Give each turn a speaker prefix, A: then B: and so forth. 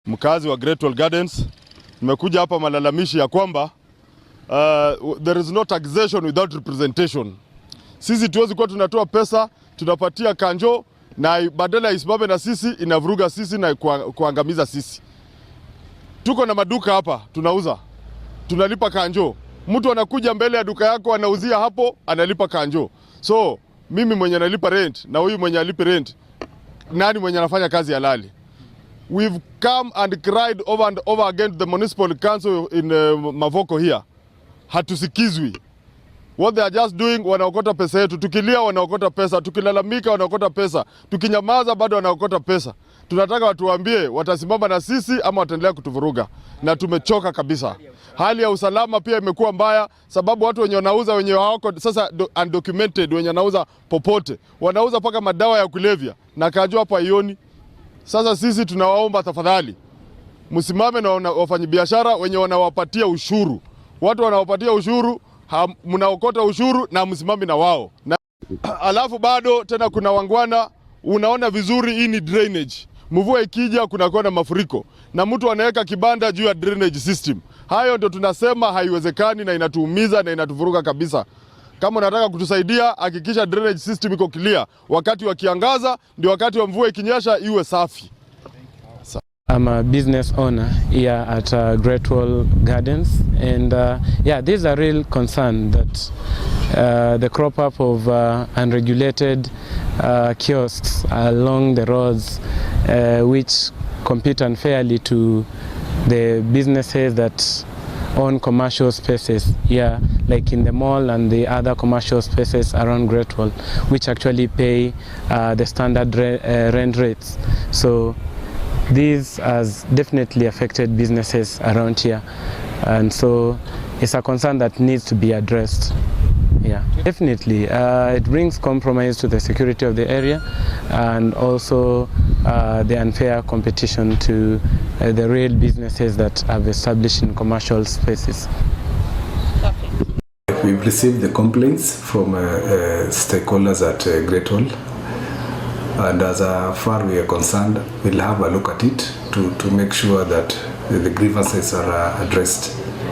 A: Mkazi wa Great Wall Gardens, nimekuja hapa malalamishi ya kwamba there is no taxation without representation. Sisi tuwezi kuwa tunatoa pesa, tunapatia kanjo na badala isimame na sisi inavuruga sisi na kuangamiza sisi. Tuko na maduka hapa, tunauza, tunalipa kanjo. Mtu anakuja mbele ya duka yako anauzia hapo, analipa kanjo. So mimi mwenye nalipa rent na huyu mwenye alipi rent, nani mwenye anafanya kazi halali? We've come and cried over and over again to the municipal council in Mavoko here. Hatusikizwi. What they are just doing, wanaokota pesa yetu. Tukilia wanaokota pesa, tukilalamika wanaokota pesa, tukinyamaza bado wanaokota pesa. Tunataka watuambie watasimama na sisi ama wataendelea kutuvuruga, na tumechoka kabisa. Hali ya usalama pia imekuwa mbaya, sababu watu wenye wanauza wenye hawako sasa undocumented, wenye wanauza popote, wanauza paka madawa ya kulevya na kajua hapa ioni. Sasa sisi tunawaomba tafadhali msimame na wafanyabiashara wenye wanawapatia ushuru. Watu wanawapatia ushuru, mnaokota ushuru na msimame na wao. Na alafu bado tena kuna wangwana, unaona vizuri hii ni drainage. Mvua ikija kunakuwa na mafuriko na mtu anaweka kibanda juu ya drainage system. Hayo ndio tunasema haiwezekani na inatuumiza na inatuvuruga kabisa. Kama unataka kutusaidia, hakikisha drainage system iko clear. Wakati wa kiangaza ndio wakati wa mvua ikinyesha iwe safi.
B: I'm a business owner here at Great Wall Gardens, and yeah, this is a real concern that the crop up of unregulated kiosks along the roads which compete unfairly to the businesses that own commercial spaces here, like in the mall and the other commercial spaces around Great Wall, which actually pay the standard rent rates. So this has definitely affected businesses around here, and so it's a concern that needs to be addressed. Yeah, definitely. It brings compromise to the security of the area and also the unfair competition to the real businesses that have established in commercial spaces.
C: We've received the complaints from stakeholders at Great Wall, and as far we are concerned, we'll have a look at it to make sure that the grievances are addressed.